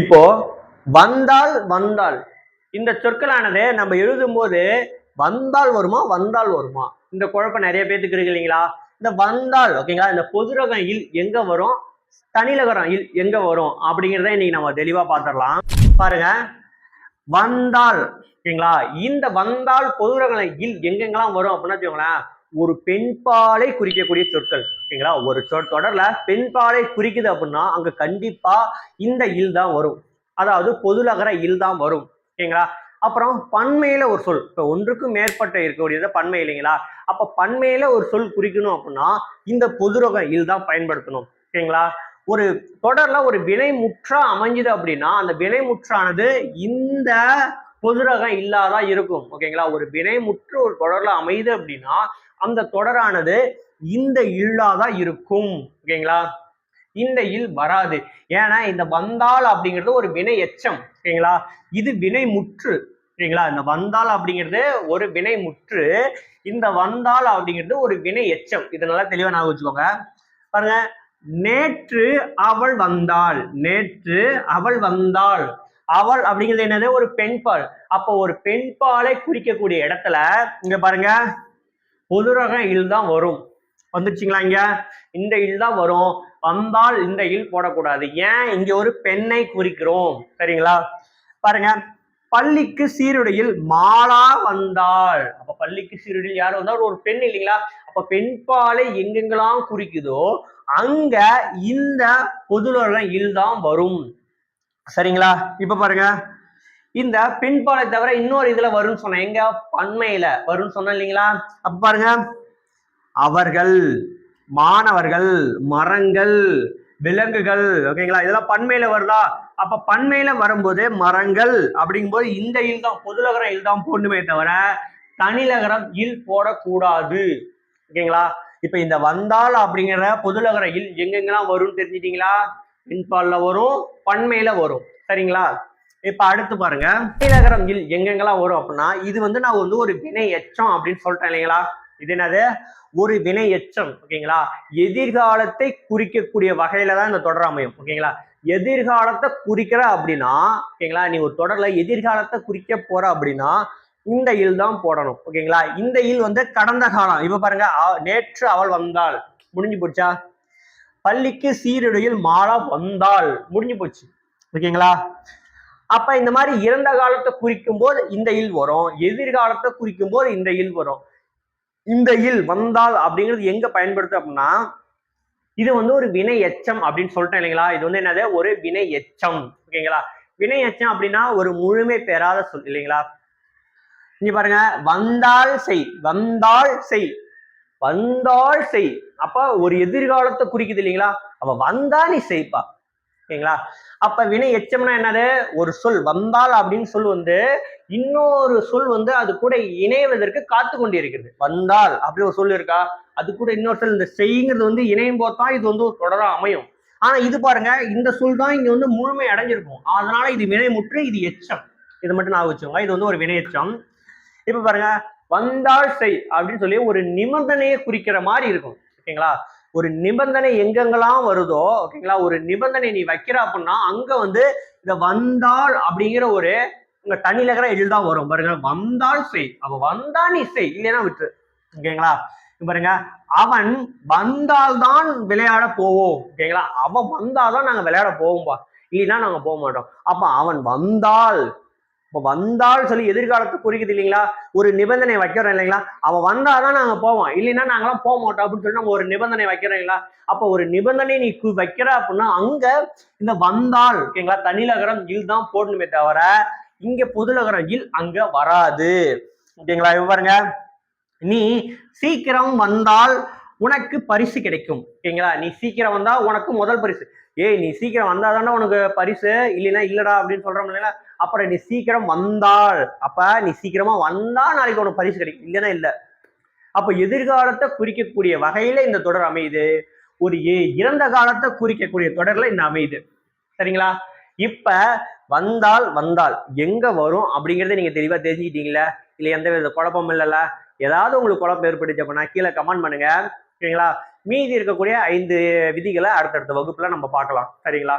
இப்போ வந்தால் வந்தால் இந்த சொற்களானது நம்ம எழுதும் போது வந்தால் வருமா வந்தால் வருமா இந்த குழப்பம் நிறைய பேத்துக்கு இருக்கு இல்லைங்களா? இந்த வந்தால் ஓகேங்களா, இந்த பொதுரகம் இல் எங்க வரும், தனிலகரம் இல் எங்க வரும் அப்படிங்கிறத இன்னைக்கு நம்ம தெளிவா பார்த்துடலாம். பாருங்க, வந்தால் ஓகேங்களா, இந்த வந்தால் பொதுரகம் இல் எங்கெங்கெல்லாம் வரும் அப்படின்னா வச்சுக்கோங்களேன், ஒரு பெண்பாலை குறிக்கக்கூடிய சொற்கள் ஓகேங்களா. ஒரு தொடர்ல பெண்பாலை குறிக்குது அப்படின்னா அங்க கண்டிப்பா இந்த இல் தான் வரும், அதாவது பொதுலகர இல் தான் வரும் ஓகேங்களா. அப்புறம் பன்மையில ஒரு சொல், இப்போ ஒன்றுக்கும் மேற்பட்ட இருக்கக்கூடியது பன்மை இல்லைங்களா. அப்ப பன்மையில ஒரு சொல் குறிக்கணும் அப்படின்னா இந்த பொதுரக இல் தான் பயன்படுத்தணும் ஓகேங்களா. ஒரு தொடர்ல ஒரு வினை முற்றா அமைஞ்சுது அப்படின்னா அந்த வினை முற்றானது இந்த பொதுரகம் இல்லாதா இருக்கும் ஓகேங்களா. ஒரு வினை முற்று ஒரு தொடர்ல அமையுது அப்படின்னா அந்த தொடரானது இந்த இல்லாதான் இருக்கும் ஓகேங்களா. இந்த இல் வராது. ஏன்னா இந்த வந்தால் அப்படிங்கிறது ஒரு வினை எச்சம் ஓகேங்களா, இது வினை முற்று ஓகேங்களா. இந்த வந்தால் அப்படிங்கிறது ஒரு வினை முற்று, இந்த வந்தால் அப்படிங்கிறது ஒரு வினை எச்சம். இதை நல்லா தெளிவா ஞாபகம் வச்சுக்கோங்க. பாருங்க, நேற்று அவள் வந்தாள், நேற்று அவள் வந்தாள். அவள் அப்படிங்கிறது என்னது, ஒரு பெண்பால். அப்போ ஒரு பெண்பாலை குறிக்கக்கூடிய இடத்துல இங்க பாருங்க பொதுரக இல் தான் வரும். வந்துருச்சுங்களா? இங்க இந்த இல் தான் வரும். வந்தால் இந்த இல் போடக்கூடாது. ஏன், இங்க ஒரு பெண்ணை குறிக்கிறோம் சரிங்களா. பாருங்க, பள்ளிக்கு சீருடையில் மாலா வந்தாள். அப்ப பள்ளிக்கு சீருடையில் யார் வந்தால், ஒரு பெண் இல்லைங்களா. அப்ப பெண்பாலை எங்கெங்கெல்லாம் குறிக்குதோ அங்க இந்த பொதுரக இல் தான் வரும் சரிங்களா. இப்ப பாருங்க, இந்த பெண்பாலை தவிர இன்னொரு இதுல வரும்னு சொன்னேன், எங்க பன்மையில வரும்னு சொன்னேன் இல்லைங்களா. அப்ப பாருங்க, அவர்கள், மாணவர்கள், மரங்கள், விலங்குகள் ஓகேங்களா, இதெல்லாம் பன்மையில வருதா. அப்ப பன்மையில வரும்போது மரங்கள் அப்படிங்கும்போது இந்த இல் தான், பொதுலகரம் இல் தான் போடணுமே தவிர தனிலகரம் இல் போடக்கூடாது ஓகேங்களா. இப்ப இந்த வந்தால் அப்படிங்கிற பொதுலகர இல் எங்கெங்கெல்லாம் வரும்னு தெரிஞ்சிட்டீங்களா. பின்பால்ல வரும், பன்மையில வரும் சரிங்களா. இப்ப அடுத்து பாருங்க, தனிலகரம் இல் எங்கெங்கெல்லாம் வரும் அப்படின்னா இது வந்து நான் வந்து ஒரு வினை எச்சம் அப்படின்னு சொல்லிட்டேன் இல்லைங்களா. இது என்னது, ஒரு வினை எச்சம் ஓகேங்களா. எதிர்காலத்தை குறிக்கக்கூடிய வகையில தான் இந்த தொடர் அமையும் ஓகேங்களா. எதிர்காலத்தை குறிக்கிற அப்படின்னா ஓகேங்களா, நீ ஒரு தொடர்ல எதிர்காலத்தை குறிக்க போற அப்படின்னா இந்த இல் தான் போடணும் ஓகேங்களா. இந்த இல் வந்து கடந்த காலம். இப்ப பாருங்க, நேற்று அவள் வந்தாள், முடிஞ்சு போச்சா. பள்ளிக்கு சீருடையில் மாலா வந்தாள், முடிஞ்சு போச்சு ஓகேங்களா. அப்ப இந்த மாதிரி இறந்த காலத்தை குறிக்கும் போது இந்த இல் வரும், எதிர்காலத்தை குறிக்கும் போது இந்த இல் வரும். இந்த இல் வந்தால் அப்படிங்கிறது எங்க பயன்படுத்து அப்படின்னா இது வந்து ஒரு வினை எச்சம் அப்படின்னு சொல்லிட்டேன் இல்லைங்களா. இது வந்து என்னது, ஒரு வினை எச்சம் ஓகேங்களா. வினை எச்சம் அப்படின்னா ஒரு முழுமை பெறாத சொல் இல்லைங்களா. இங்க பாருங்க, வந்தால் செய், வந்தால் செய், வந்தால் செய். அப்ப ஒரு எதிர்காலத்தை குறிக்குது இல்லைங்களா. அப்ப வந்தா நீ செய்ப்பா ஓகேங்களா. அப்ப வினை எச்சம்னா என்னது, ஒரு சொல் வந்தால் அப்படின்னு சொல் வந்து இன்னொரு சொல் வந்து அது கூட இணைவதற்கு காத்து கொண்டிருக்கிறது. வந்தால் அப்படி ஒரு சொல் இருக்கா, அது கூட இன்னொரு சொல் இந்த செய்ங்கிறது வந்து இணையும் போதுதான் இது வந்து ஒரு தொடரா அமையும். ஆனா இது பாருங்க, இந்த சொல் தான் இங்க வந்து முழுமை அடைஞ்சிருக்கும், அதனால இது வினைமுற்று, இது எச்சம். இது மட்டும் நான் வச்சுக்கோங்க, இது வந்து ஒரு வினை எச்சம். இப்ப பாருங்க, வந்தால் செய் அப்படின்னு சொல்லி ஒரு நிபந்தனையை குறிக்கிற மாதிரி இருக்கும் ஓகேங்களா. ஒரு நிபந்தனை எங்கெங்கெல்லாம் வருதோ ஓகேங்களா, ஒரு நிபந்தனை நீ வைக்கிற அப்படின்னா அங்க வந்து இந்த வந்தால் அப்படிங்கிற ஒரு உங்க தனிலகர இல் தான் வரும். பாருங்க, வந்தால் செய், அப்ப வந்தா நீ செய், இல்லைன்னா விட்டு ஓகேங்களா. பாருங்க, அவன் வந்தால்தான் விளையாட போவோம் ஓகேங்களா. அவன் வந்தாதான் நாங்க விளையாட போவோம்பா, இல்லைன்னா நாங்க போக மாட்டோம். அப்ப அவன் வந்தால், இப்ப வந்தால் சொல்லி எதிர்காலத்தை குறிக்குது இல்லைங்களா. ஒரு நிபந்தனை வைக்கிறோம் இல்லைங்களா, அவன் வந்தாதான் நாங்க போவோம், இல்லைன்னா நாங்களாம் போக மாட்டோம் அப்படின்னு சொல்லி நம்ம ஒரு நிபந்தனை வைக்கிறோம் இல்லைங்களா. அப்ப ஒரு நிபந்தனை நீ வைக்கிற அப்படின்னா அங்க இந்த வந்தால் ஓகேங்களா தனிலகரம் இல் தான் போடணுமே தவிர இங்க பொதுலகரம் இல் அங்க வராது ஓகேங்களா. பாருங்க, நீ சீக்கிரம் வந்தால் உனக்கு பரிசு கிடைக்கும் ஓகேங்களா. நீ சீக்கிரம் வந்தா உனக்கு முதல் பரிசு. ஏய், நீ சீக்கிரம் வந்தாதானே உனக்கு பரிசு, இல்லைன்னா இல்லடா அப்படின்னு சொல்றோம் இல்லைங்களா. அப்புறம் நீ சீக்கிரம் வந்தால், அப்ப நீ சீக்கிரமா வந்தா நாளைக்கு உனக்கு பரிசு கிடைக்கும், இல்லைன்னா இல்ல. அப்ப எதிர்காலத்தை குறிக்கக்கூடிய வகையில இந்த தொடர் அமையுது, ஒரு இறந்த காலத்தை குறிக்கக்கூடிய தொடர்ல இந்த அமையுது சரிங்களா. இப்ப வந்தால் வந்தால் எங்க வரும் அப்படிங்கறத நீங்க தெளிவா தெரிஞ்சுக்கிட்டீங்களா, இல்ல எந்த வித குழப்பமும் இல்லைல்ல. ஏதாவது உங்களுக்கு குழப்பம் ஏற்பட்டுச்சு அப்படின்னா கீழே கமெண்ட் பண்ணுங்க ஓகேங்களா. மீதி இருக்கக்கூடிய 5 விதிகளை அடுத்தடுத்த வகுப்புல நம்ம பார்க்கலாம் சரிங்களா.